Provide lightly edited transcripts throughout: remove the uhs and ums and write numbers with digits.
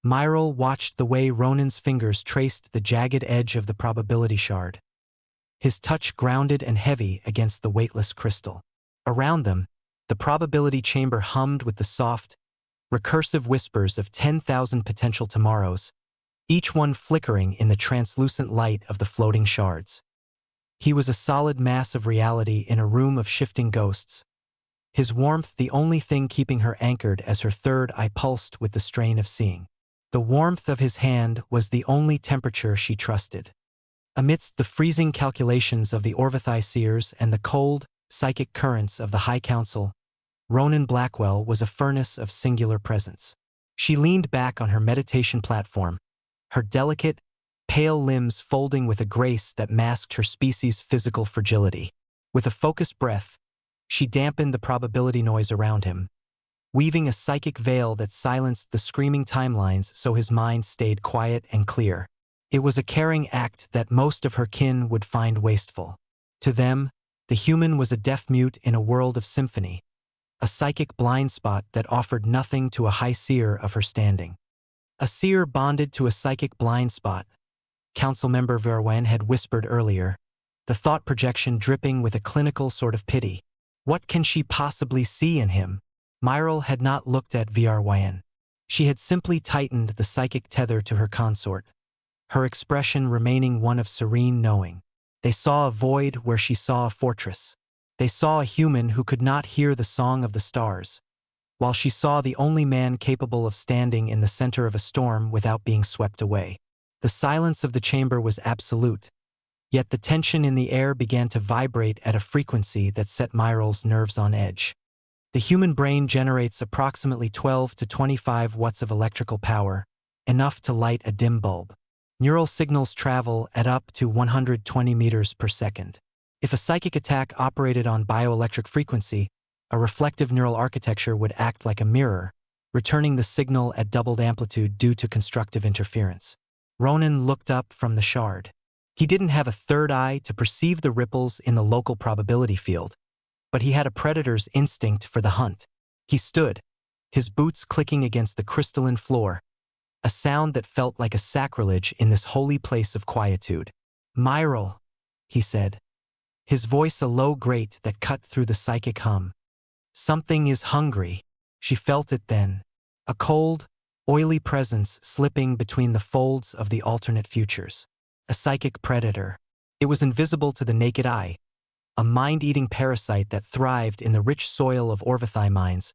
Myril watched the way Ronan's fingers traced the jagged edge of the probability shard. His touch grounded and heavy against the weightless crystal. Around them, the probability chamber hummed with the soft, recursive whispers of 10,000 potential tomorrows, each one flickering in the translucent light of the floating shards. He was a solid mass of reality in a room of shifting ghosts, his warmth the only thing keeping her anchored as her third eye pulsed with the strain of seeing. The warmth of his hand was the only temperature she trusted. Amidst the freezing calculations of the Orvithai seers and the cold, psychic currents of the High Council, Ronan Blackwell was a furnace of singular presence. She leaned back on her meditation platform, her delicate, pale limbs folding with a grace that masked her species' physical fragility. With a focused breath, she dampened the probability noise around him, weaving a psychic veil that silenced the screaming timelines so his mind stayed quiet and clear. It was a caring act that most of her kin would find wasteful. To them, the human was a deaf-mute in a world of symphony, a psychic blind spot that offered nothing to a high seer of her standing. A seer bonded to a psychic blind spot, Councilmember Verwen had whispered earlier, the thought projection dripping with a clinical sort of pity. What can she possibly see in him? Myril had not looked at Verwen. She had simply tightened the psychic tether to her consort, her expression remaining one of serene knowing. They saw a void where she saw a fortress. They saw a human who could not hear the song of the stars, while she saw the only man capable of standing in the center of a storm without being swept away. The silence of the chamber was absolute, yet the tension in the air began to vibrate at a frequency that set Myril's nerves on edge. The human brain generates approximately 12 to 25 watts of electrical power, enough to light a dim bulb. Neural signals travel at up to 120 meters per second. If a psychic attack operated on bioelectric frequency, a reflective neural architecture would act like a mirror, returning the signal at doubled amplitude due to constructive interference. Ronan looked up from the shard. He didn't have a third eye to perceive the ripples in the local probability field, but he had a predator's instinct for the hunt. He stood, his boots clicking against the crystalline floor, a sound that felt like a sacrilege in this holy place of quietude. "Myril," he said, his voice a low grate that cut through the psychic hum. Something is hungry. She felt it then, a cold, oily presence slipping between the folds of the alternate futures. A psychic predator. It was invisible to the naked eye, a mind-eating parasite that thrived in the rich soil of Orvithai mines,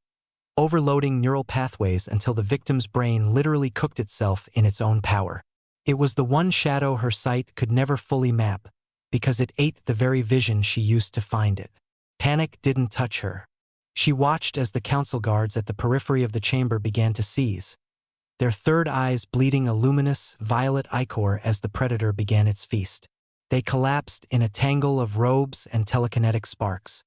overloading neural pathways until the victim's brain literally cooked itself in its own power. It was the one shadow her sight could never fully map, because it ate the very vision she used to find it. Panic didn't touch her. She watched as the council guards at the periphery of the chamber began to seize, their third eyes bleeding a luminous, violet ichor as the predator began its feast. They collapsed in a tangle of robes and telekinetic sparks.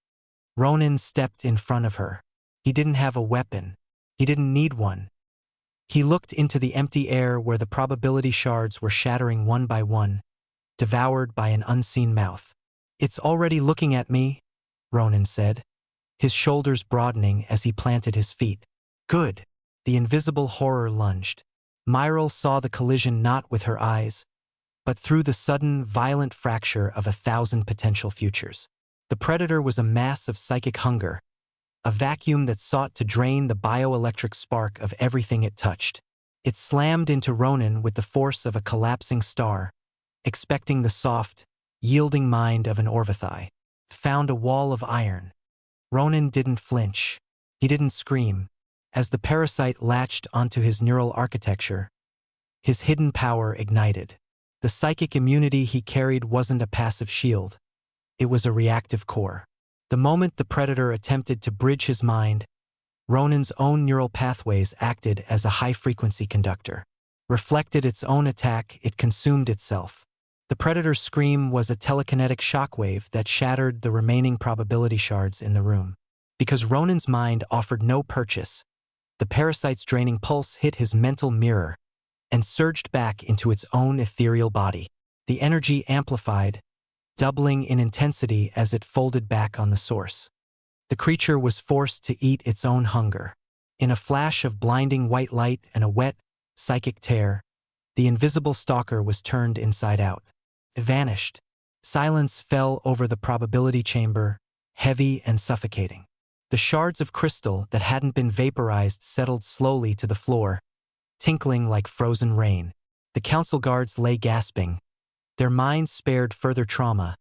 Ronan stepped in front of her. He didn't have a weapon. He didn't need one. He looked into the empty air where the probability shards were shattering one by one, devoured by an unseen mouth. "It's already looking at me," Ronan said, his shoulders broadening as he planted his feet. "Good." The invisible horror lunged. Myril saw the collision not with her eyes, but through the sudden, violent fracture of 1,000 potential futures. The predator was a mass of psychic hunger, a vacuum that sought to drain the bioelectric spark of everything it touched. It slammed into Ronan with the force of a collapsing star, expecting the soft, yielding mind of an Orvithai. Found a wall of iron. Ronan didn't flinch. He didn't scream. As the parasite latched onto his neural architecture, his hidden power ignited. The psychic immunity he carried wasn't a passive shield. It was a reactive core. The moment the predator attempted to bridge his mind, Ronan's own neural pathways acted as a high-frequency conductor. Reflected its own attack, it consumed itself. The predator's scream was a telekinetic shockwave that shattered the remaining probability shards in the room. Because Ronan's mind offered no purchase, the parasite's draining pulse hit his mental mirror and surged back into its own ethereal body. The energy amplified, doubling in intensity as it folded back on the source. The creature was forced to eat its own hunger. In a flash of blinding white light and a wet, psychic tear. The invisible stalker was turned inside out. It vanished. Silence fell over the probability chamber, heavy and suffocating. The shards of crystal that hadn't been vaporized settled slowly to the floor, tinkling like frozen rain. The council guards lay gasping, their minds spared further trauma,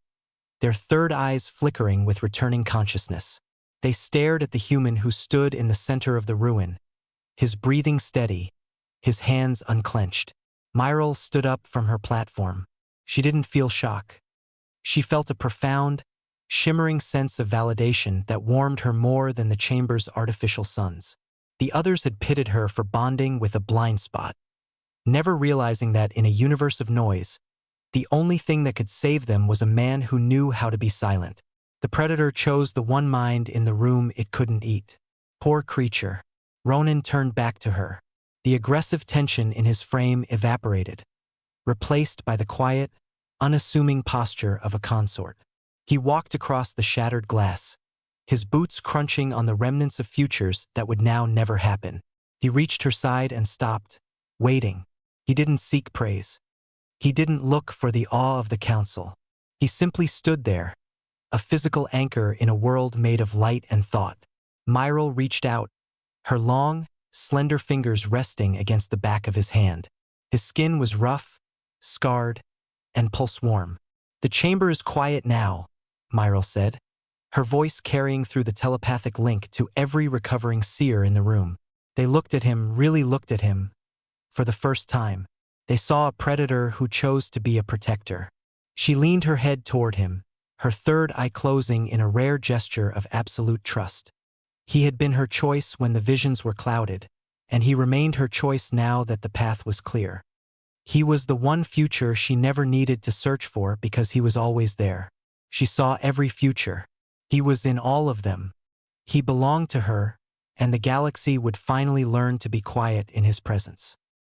their third eyes flickering with returning consciousness. They stared at the human who stood in the center of the ruin, his breathing steady, his hands unclenched. Myrtle stood up from her platform. She didn't feel shock. She felt a profound, shimmering sense of validation that warmed her more than the chamber's artificial suns. The others had pitted her for bonding with a blind spot, never realizing that in a universe of noise, the only thing that could save them was a man who knew how to be silent. The predator chose the one mind in the room it couldn't eat. Poor creature. Ronan turned back to her. The aggressive tension in his frame evaporated, replaced by the quiet, unassuming posture of a consort. He walked across the shattered glass, his boots crunching on the remnants of futures that would now never happen. He reached her side and stopped, waiting. He didn't seek praise. He didn't look for the awe of the council. He simply stood there, a physical anchor in a world made of light and thought. Myrtle reached out, her long, slender fingers resting against the back of his hand. His skin was rough, scarred, and pulse-warm. "The chamber is quiet now," Myrtle said, her voice carrying through the telepathic link to every recovering seer in the room. They looked at him, really looked at him. For the first time, they saw a predator who chose to be a protector. She leaned her head toward him, her third eye closing in a rare gesture of absolute trust. He had been her choice when the visions were clouded, and he remained her choice now that the path was clear. He was the one future she never needed to search for because he was always there. She saw every future. He was in all of them. He belonged to her, and the galaxy would finally learn to be quiet in his presence.